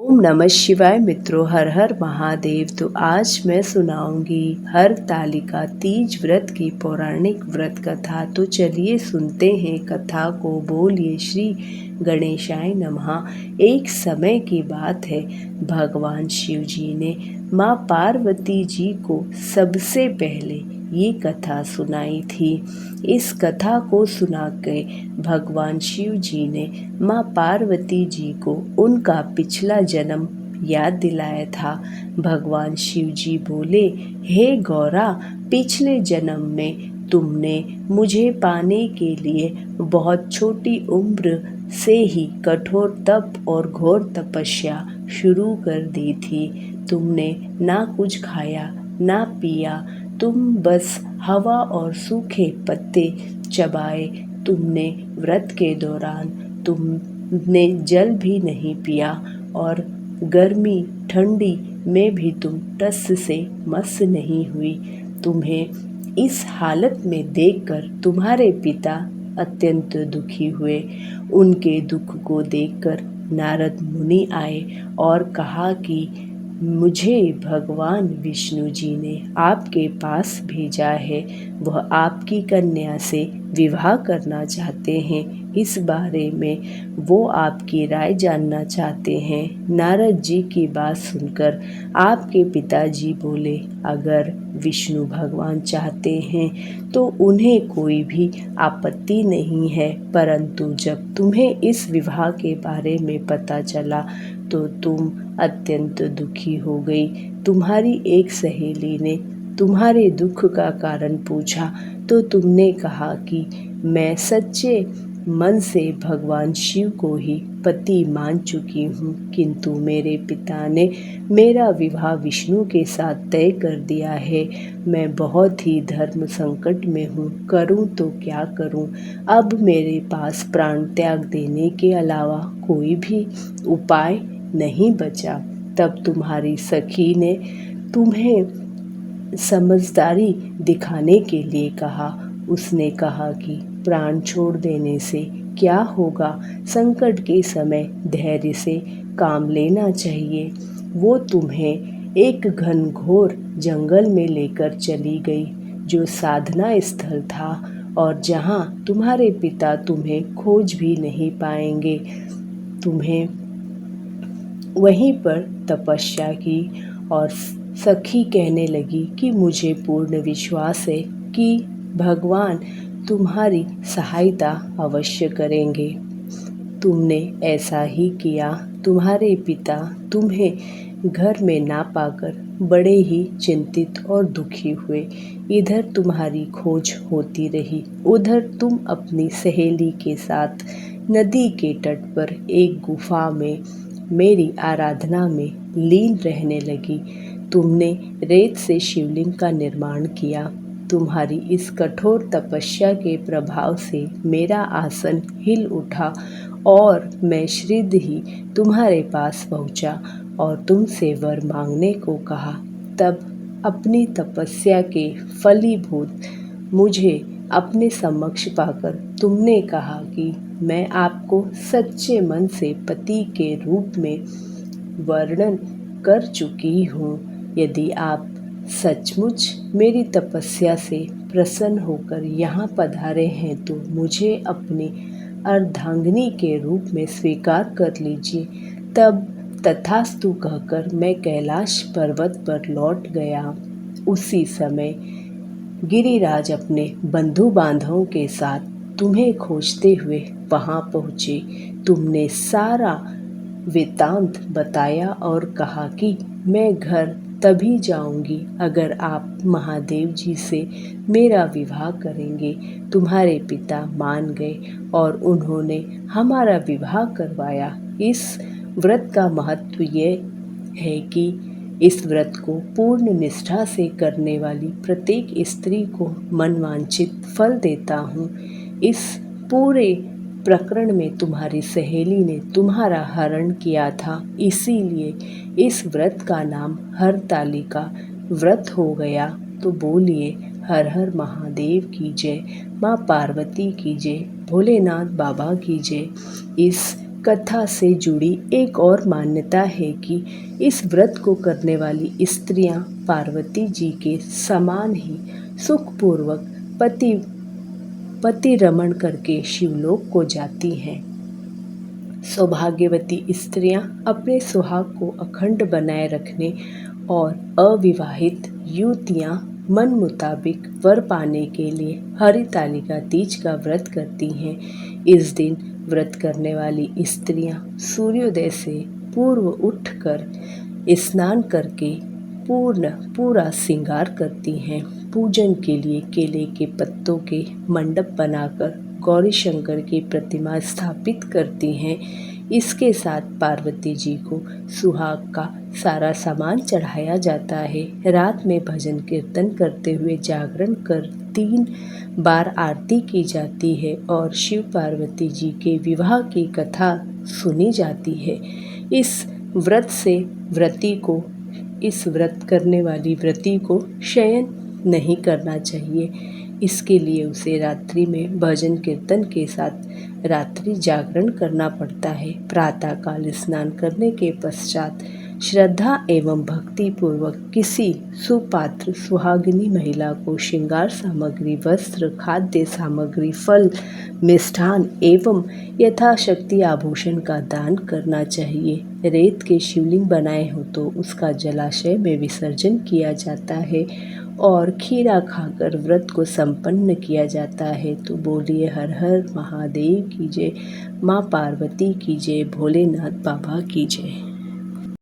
ओम नमः शिवाय मित्रों, हर हर महादेव। तो आज मैं सुनाऊंगी हरतालिका तीज व्रत की पौराणिक व्रत कथा। तो चलिए सुनते हैं कथा को। बोलिए श्री गणेशाय नमः। एक समय की बात है, भगवान शिव जी ने माँ पार्वती जी को सबसे पहले ये कथा सुनाई थी। इस कथा को सुना के भगवान शिव जी ने माँ पार्वती जी को उनका पिछला जन्म याद दिलाया था। भगवान शिव जी बोले, हे गौरा, पिछले जन्म में तुमने मुझे पाने के लिए बहुत छोटी उम्र से ही कठोर तप और घोर तपस्या शुरू कर दी थी। तुमने ना कुछ खाया ना पिया, तुम बस हवा और सूखे पत्ते चबाए। तुमने व्रत के दौरान तुमने जल भी नहीं पिया और गर्मी ठंडी में भी तुम टस से मस नहीं हुई। तुम्हें इस हालत में देखकर तुम्हारे पिता अत्यंत दुखी हुए। उनके दुख को देखकर नारद मुनि आए और कहा कि मुझे भगवान विष्णु जी ने आपके पास भेजा है। वह आपकी कन्या से विवाह करना चाहते हैं। इस बारे में वो आपकी राय जानना चाहते हैं। नारद जी की बात सुनकर आपके पिताजी बोले, अगर विष्णु भगवान चाहते हैं तो उन्हें कोई भी आपत्ति नहीं है, परंतु जब तुम्हें इस विवाह के बारे में पता चला तो तुम अत्यंत दुखी हो गई। तुम्हारी एक सहेली ने तुम्हारे दुख का कारण पूछा तो तुमने कहा कि मैं सच्चे मन से भगवान शिव को ही पति मान चुकी हूँ, किंतु मेरे पिता ने मेरा विवाह विष्णु के साथ तय कर दिया है। मैं बहुत ही धर्म संकट में हूँ, करूँ तो क्या करूँ। अब मेरे पास प्राण त्याग देने के अलावा कोई भी उपाय नहीं बचा। तब तुम्हारी सखी ने तुम्हें समझदारी दिखाने के लिए कहा। उसने कहा कि प्राण छोड़ देने से क्या होगा, संकट के समय धैर्य से काम लेना चाहिए। वो तुम्हें एक घनघोर जंगल में लेकर चली गई, जो साधना स्थल था और जहाँ तुम्हारे पिता तुम्हें खोज भी नहीं पाएंगे। तुम्हें वहीं पर तपस्या की और सखी कहने लगी कि मुझे पूर्ण विश्वास है कि भगवान तुम्हारी सहायता अवश्य करेंगे। तुमने ऐसा ही किया। तुम्हारे पिता तुम्हें घर में ना पाकर बड़े ही चिंतित और दुखी हुए। इधर तुम्हारी खोज होती रही, उधर तुम अपनी सहेली के साथ नदी के तट पर एक गुफा में मेरी आराधना में लीन रहने लगी। तुमने रेत से शिवलिंग का निर्माण किया। तुम्हारी इस कठोर तपस्या के प्रभाव से मेरा आसन हिल उठा और मैं शीघ्र ही तुम्हारे पास पहुंचा और तुमसे वर मांगने को कहा। तब अपनी तपस्या के फलीभूत मुझे अपने समक्ष पाकर तुमने कहा कि मैं आपको सच्चे मन से पति के रूप में वर्णन कर चुकी हूँ। यदि आप सचमुच मेरी तपस्या से प्रसन्न होकर यहाँ पधारे हैं तो मुझे अपनी अर्धांगिनी के रूप में स्वीकार कर लीजिए। तब तथास्तु कहकर मैं कैलाश पर्वत पर लौट गया। उसी समय गिरिराज अपने बंधु बांधवों के साथ तुम्हें खोजते हुए वहां पहुँचे। तुमने सारा वृत्तांत बताया और कहा कि मैं घर तभी जाऊंगी अगर आप महादेव जी से मेरा विवाह करेंगे। तुम्हारे पिता मान गए और उन्होंने हमारा विवाह करवाया। इस व्रत का महत्व ये है कि इस व्रत को पूर्ण निष्ठा से करने वाली प्रत्येक स्त्री को मनवांछित फल देता हूँ। इस पूरे प्रकरण में तुम्हारी सहेली ने तुम्हारा हरण किया था, इसीलिए इस व्रत का नाम हरतालिका व्रत हो गया। तो बोलिए हर हर महादेव की जय, माँ पार्वती की जय, भोलेनाथ बाबा की जय। इस कथा से जुड़ी एक और मान्यता है कि इस व्रत को करने वाली स्त्रियां पार्वती जी के समान ही सुखपूर्वक पति रमण करके शिवलोक को जाती हैं। सौभाग्यवती स्त्रियां अपने सुहाग को अखंड बनाए रखने और अविवाहित युवतियां मन मुताबिक वर पाने के लिए हरितालिका तीज का व्रत करती हैं। इस दिन व्रत करने वाली स्त्रियां सूर्योदय से पूर्व उठकर स्नान करके पूरा श्रृंगार करती हैं। पूजन के लिए केले के पत्तों के मंडप बनाकर गौरी शंकर की प्रतिमा स्थापित करती हैं। इसके साथ पार्वती जी को सुहाग का सारा सामान चढ़ाया जाता है। रात में भजन कीर्तन करते हुए जागरण कर 3 बार आरती की जाती है और शिव पार्वती जी के विवाह की कथा सुनी जाती है। इस व्रत करने वाली व्रती को शयन नहीं करना चाहिए। इसके लिए उसे रात्रि में भजन कीर्तन के साथ रात्रि जागरण करना पड़ता है। प्रातःकाल स्नान करने के पश्चात श्रद्धा एवं भक्ति पूर्वक किसी सुपात्र सुहागिनी महिला को श्रृंगार सामग्री, वस्त्र, खाद्य सामग्री, फल, मिष्ठान एवं यथाशक्ति आभूषण का दान करना चाहिए। रेत के शिवलिंग बनाए हो तो उसका जलाशय में विसर्जन किया जाता है और खीरा खाकर व्रत को संपन्न किया जाता है। तो बोलिए हर हर महादेव की जय, माँ पार्वती की जय, भोलेनाथ बाबा की जय।